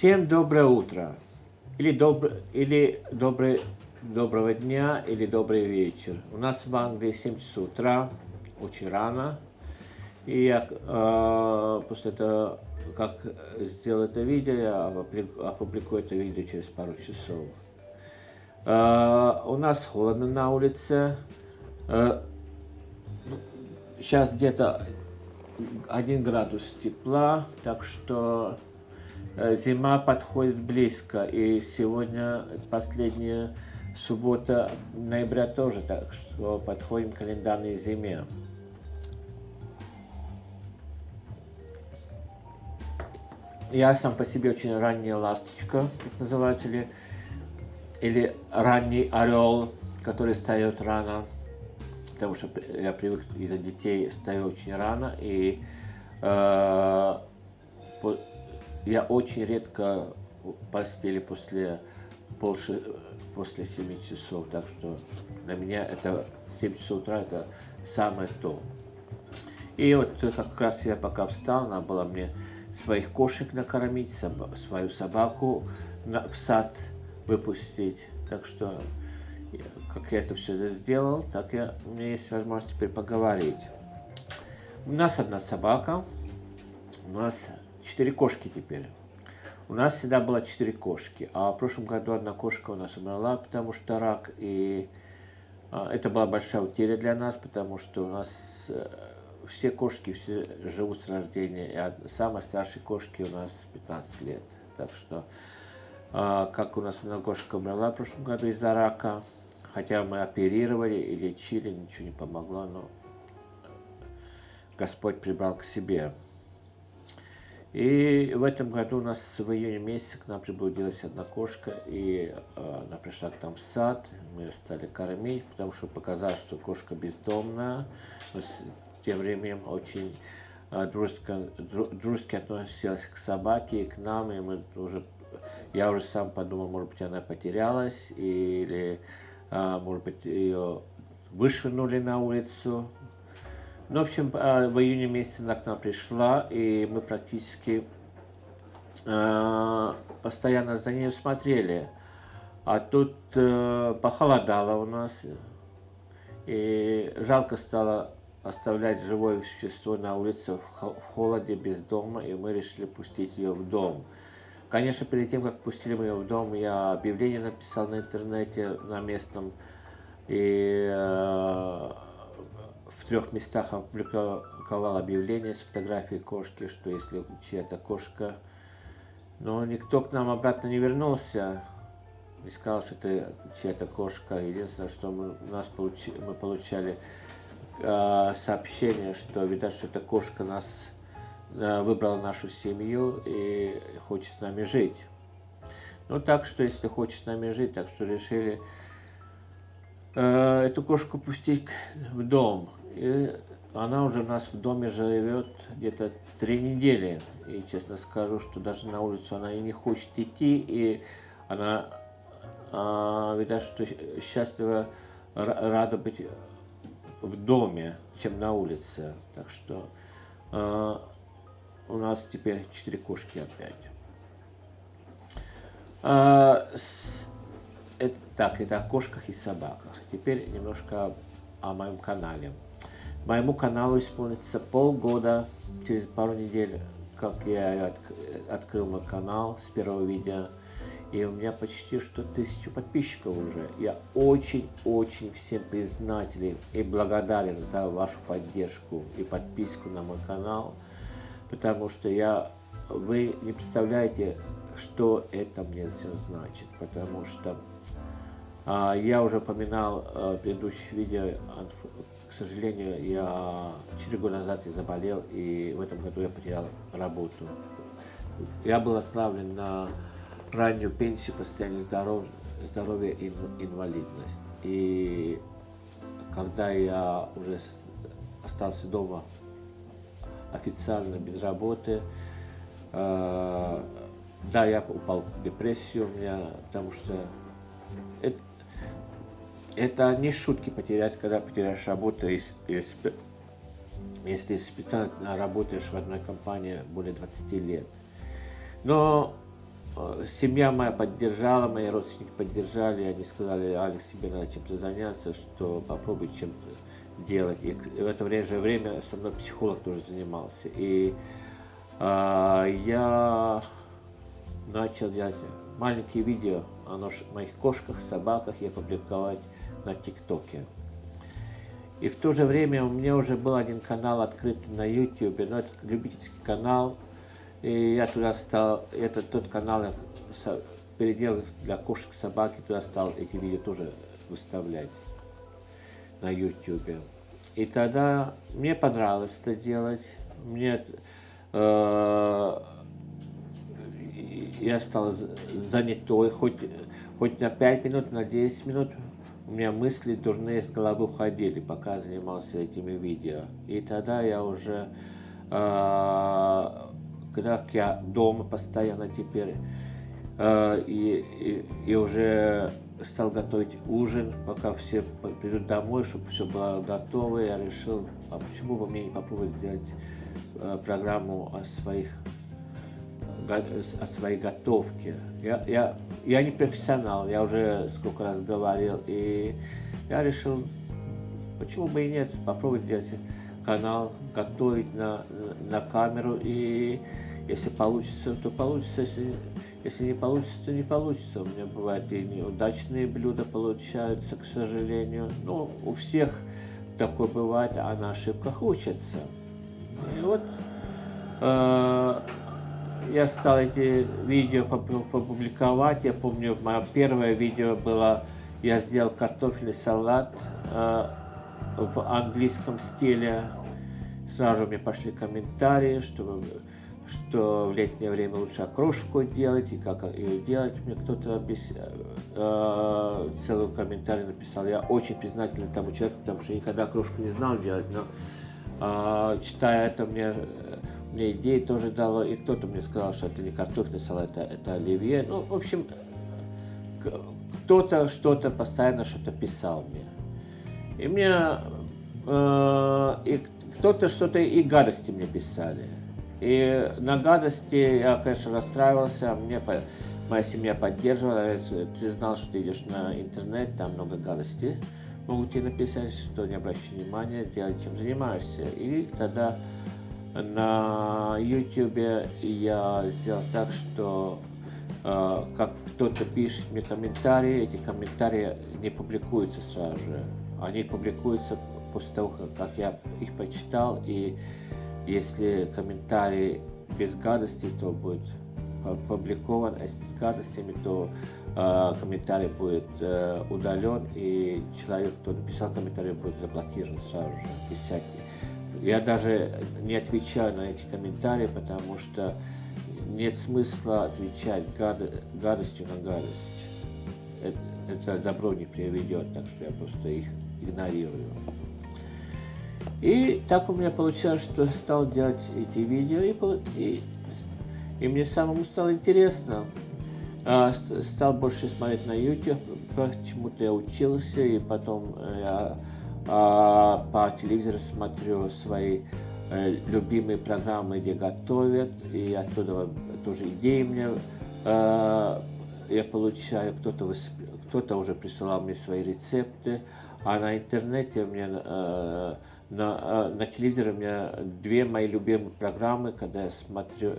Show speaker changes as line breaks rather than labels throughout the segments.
Всем доброе утро, доброго дня, или добрый вечер. У нас в Англии 7 часов утра, очень рано. И я после того, как сделал это видео, я опубликую это видео через пару часов. У нас холодно на улице. Сейчас где-то 1 градус тепла, так что зима подходит близко. И сегодня последняя суббота ноября тоже, так что подходим к календарной зиме. Я сам по себе очень ранняя ласточка, как называется, или ранний орел, который встает рано, потому что я привык из-за детей встаю очень рано, и я очень редко в постели после 7 часов, так что для меня это 7 часов утра это самое то. И вот как раз я пока встал, надо было мне своих кошек накормить, свою собаку в сад выпустить. Так что, как я это все сделал, так у меня есть возможность теперь поговорить. У нас одна собака, у нас 4 кошки теперь. У нас всегда было 4 кошки, а в прошлом году одна кошка у нас умерла, потому что рак, и это была большая утеря для нас, потому что у нас все кошки все живут с рождения, и самой старшей кошки у нас 15 лет. Так что, как у нас одна кошка умерла в прошлом году из-за рака, хотя мы оперировали и лечили, ничего не помогло, но Господь прибрал к себе. И в этом году у нас в июне месяце к нам приблудилась одна кошка, и она пришла к нам в сад, мы ее стали кормить, потому что показалось, что кошка бездомная. Мы тем временем очень дружески относилась к собаке и к нам, и я уже сам подумал, может быть, она потерялась, или, может быть, ее вышвырнули на улицу. Ну, в общем, в июне месяце она к нам пришла, и мы практически постоянно за ней смотрели. А тут похолодало у нас, и жалко стало оставлять живое существо на улице в холоде, без дома, и мы решили пустить ее в дом. Конечно, перед тем, как пустили мы ее в дом, я объявление написал на интернете, на местном, и в 3 местах опубликовал объявление с фотографией кошки, что если чья-то кошка... Но никто к нам обратно не вернулся, и сказал, что это чья-то кошка. Единственное, что мы получали сообщение, что, видать, что эта кошка выбрала нашу семью и хочет с нами жить. Ну, так что, если хочет с нами жить, так что решили эту кошку пустить в дом. И она уже у нас в доме живет где-то 3 недели. И честно скажу, что даже на улицу она и не хочет идти, и она, видать, что счастлива, рада быть в доме, чем на улице. Так что у нас теперь 4 кошки опять. Это о кошках и собаках. Теперь немножко о моем канале. Моему каналу исполнится полгода, через пару недель, как я открыл мой канал с первого видео. И у меня почти что 1000 подписчиков уже. Я очень-очень всем признателен и благодарен за вашу поддержку и подписку на мой канал. Потому что вы не представляете, что это мне все значит. Потому что я уже упоминал в предыдущих видео, к сожалению, 4 года назад я заболел, и в этом году я потерял работу. Я был отправлен на раннюю пенсию по состоянию здоровья и инвалидность. И когда я уже остался дома официально без работы, да, я упал в депрессию, потому что это не шутки потерять, когда потеряешь работу, если специально работаешь в одной компании более 20 лет. Но семья моя поддержала, мои родственники поддержали, они сказали: Алекс, тебе надо чем-то заняться, что попробуй чем-то делать. И в это же время со мной психолог тоже занимался. И я начал делать маленькие видео о моих кошках, собаках, я публиковать на ТикТоке. И в то же время у меня уже был один канал открыт на YouTube, но это любительский канал. И я туда стал, тот канал я переделал для кошек, собак, и туда стал эти видео тоже выставлять на YouTube. И тогда мне понравилось это делать. Я стал занятой, хоть на 5 минут, на 10 минут у меня мысли дурные с головы уходили, пока занимался этими видео. И тогда я уже, когда я дома постоянно теперь, и уже стал готовить ужин, пока все придут домой, чтобы все было готово, я решил, а почему бы мне не попробовать сделать программу о своей готовке. Я не профессионал, я уже сколько раз говорил, и я решил, почему бы и нет, попробовать сделать канал, готовить на камеру, и если получится, то получится, если не получится, то не получится. У меня бывают и неудачные блюда получаются, к сожалению. Ну, у всех такое бывает, а на ошибках учатся. И вот я стал эти видео публиковать. Я помню, мое первое видео было, я сделал картофельный салат в английском стиле. Сразу мне пошли комментарии, что в летнее время лучше окрошку делать, и как ее делать. Мне кто-то целый комментарий написал. Я очень признателен тому человеку, потому что я никогда окрошку не знал делать, но читая это, мне идеи тоже дало, и кто-то мне сказал, что это не картофельный салат, это оливье. Ну, в общем, кто-то что-то постоянно что-то писал мне. И и кто-то что-то и гадости мне писали. И на гадости я, конечно, расстраивался, моя семья поддерживала, ты знал, что ты идешь на интернет, там много гадостей могут тебе написать, что не обращай внимания, делай, чем занимаешься. И тогда на YouTube я сделал так, что как кто-то пишет мне комментарии, эти комментарии не публикуются сразу же. Они публикуются после того, как я их почитал, и если комментарий без гадостей, то будет опубликован, а если с гадостями, то комментарий будет удален, и человек, кто написал комментарий, будет заблокирован сразу же. Я даже не отвечаю на эти комментарии, потому что нет смысла отвечать гадостью на гадость. Это добро не приведет, так что я просто их игнорирую. И так у меня получилось, что стал делать эти видео, и мне самому стало интересно. Стал больше смотреть на YouTube, почему-то я учился, и потом я по телевизору смотрю свои любимые программы, где готовят, и оттуда тоже идеи мне я получаю, кто-то уже присылал мне свои рецепты, а на интернете мне на телевизоре у меня две мои любимые программы, когда я смотрю,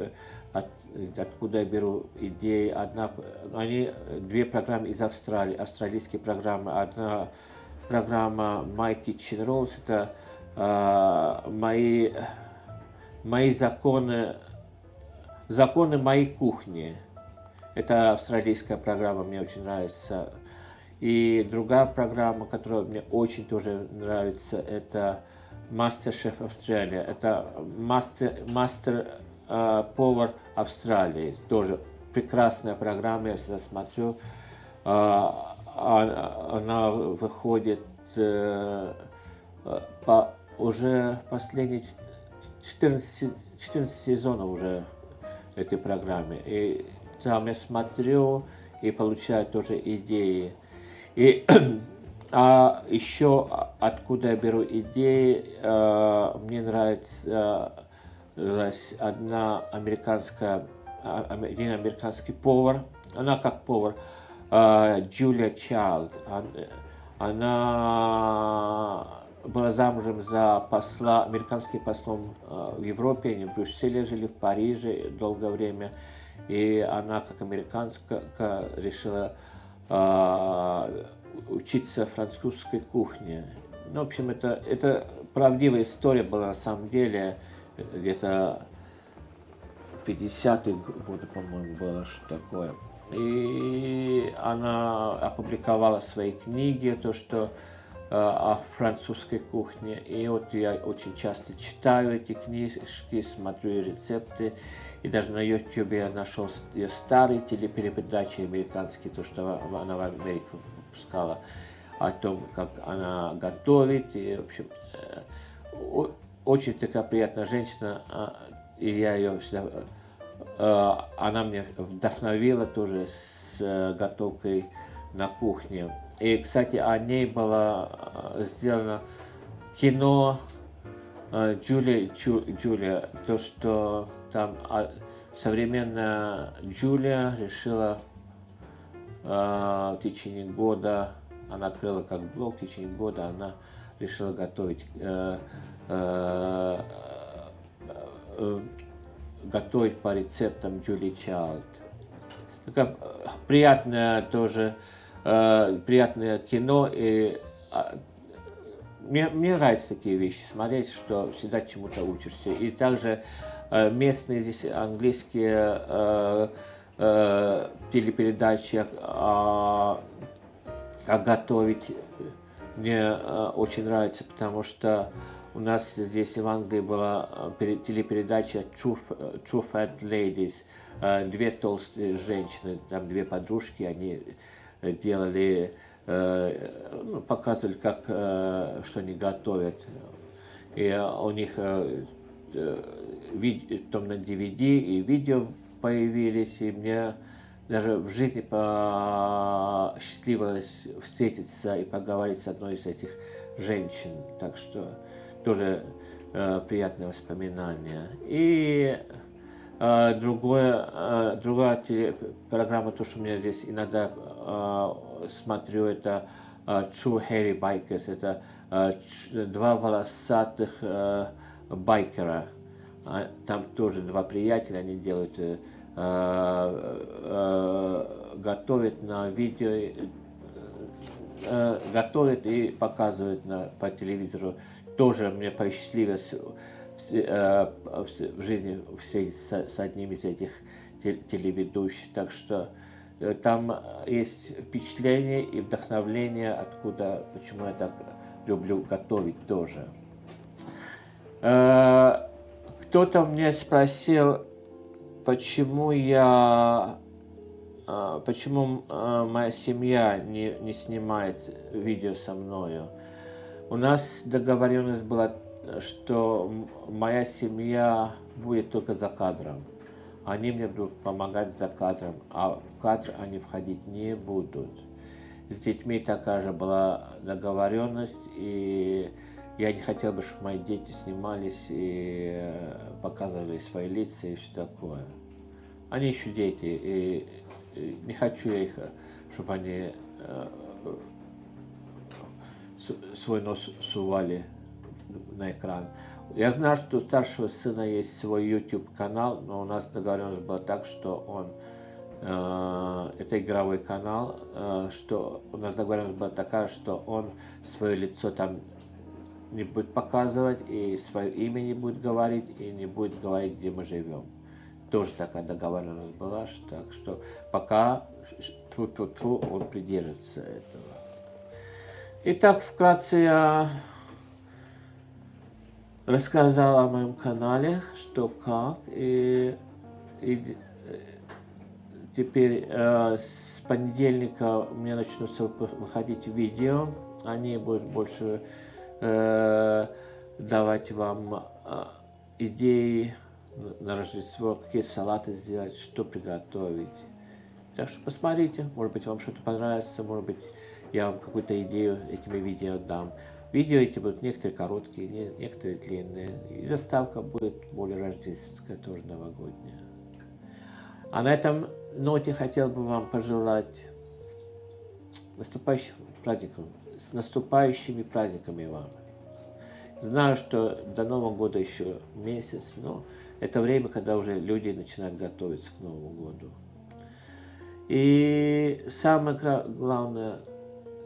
откуда я беру идеи. Две программы из Австралии, австралийские программы. Одна программа My Kitchen Rules, это мои законы моей кухни. Это австралийская программа, мне очень нравится. И другая программа, которая мне очень тоже нравится, это MasterChef Australia. Это мастер повар Австралии. Тоже прекрасная программа, я всегда смотрю. Она выходит уже последние 14 сезонов уже этой программы. И там я смотрю и получаю тоже идеи. А еще откуда я беру идеи, мне нравится одна американская один американский повар, она как повар, Джулия Чайлд, она была замужем за американским послом в Европе, они в Брюсселе жили, в Париже долгое время, и она как американка решила учиться французской кухне. Ну, в общем, это правдивая история была на самом деле, где-то 50-е годы, по-моему, было что такое. И она опубликовала свои книги, то, что о французской кухне. И вот я очень часто читаю эти книжки, смотрю рецепты. И даже на YouTube я нашел ее старые телепередачи американские, то, что она в Америке выпускала, о том, как она готовит. И, в общем, очень такая приятная женщина. И я ее всегда... Она меня вдохновила тоже с готовкой на кухне. И, кстати, о ней было сделано кино Джулия, то, что там современная Джулия решила в течение года, она открыла как блог, в течение года она решила готовить по рецептам Джулии Чайлд. Такое приятное тоже, приятное кино. И мне нравятся такие вещи, смотреть, что всегда чему-то учишься. И также местные здесь английские телепередачи о готовить мне очень нравится, потому что у нас здесь в Англии была телепередача Two Fat Ladies, две толстые женщины, там две подружки, они делали, показывали, как, что они готовят. И у них потом на DVD и видео появились, и мне даже в жизни посчастливилось встретиться и поговорить с одной из этих женщин. Так что тоже приятное воспоминание. И другая программа, то, что у меня здесь иногда смотрю, это True Hairy Bikers. Это два волосатых байкера. Там тоже два приятеля, они делают, готовят на видео, готовят и показывают по телевизору. Тоже мне посчастливилось в жизни встретиться с одним из этих телеведущих. Так что там есть впечатление и вдохновление, почему я так люблю готовить тоже. Кто-то мне спросил, почему моя семья не снимает видео со мною. У нас договоренность была, что моя семья будет только за кадром. Они мне будут помогать за кадром, а в кадр они входить не будут. С детьми такая же была договоренность, и я не хотел бы, чтобы мои дети снимались и показывали свои лица и все такое. Они еще дети, и не хочу я их, чтобы они свой нос сували на экран. Я знаю, что у старшего сына есть свой YouTube-канал, но у нас договоренность была так, что он, это игровой канал, что у нас договоренность была такая, что он свое лицо там не будет показывать, и свое имя не будет говорить, и не будет говорить, где мы живем. Тоже такая договоренность была, так что пока он придержится этого. Итак, вкратце я рассказал о моем канале, что как, и теперь с понедельника у меня начнутся выходить видео, они будут больше давать вам идеи на Рождество, какие салаты сделать, что приготовить. Так что посмотрите, может быть, вам что-то понравится, может быть, я вам какую-то идею этими видео дам. Видео эти будут некоторые короткие, некоторые длинные. И заставка будет более рождественская, тоже новогодняя. А на этом ноте хотел бы вам пожелать наступающих праздников, с наступающими праздниками вам. Знаю, что до Нового года еще месяц, но это время, когда уже люди начинают готовиться к Новому году. И самое главное,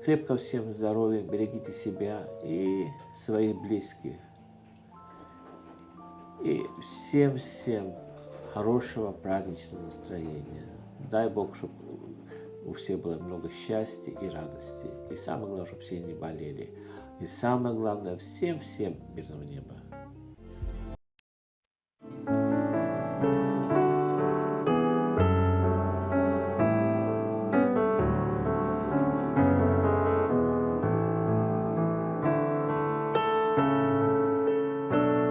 крепкого всем здоровья, берегите себя и своих близких. И всем хорошего праздничного настроения. Дай Бог, чтобы у всех было много счастья и радости. И самое главное, чтобы все не болели. И самое главное, всем мирного неба.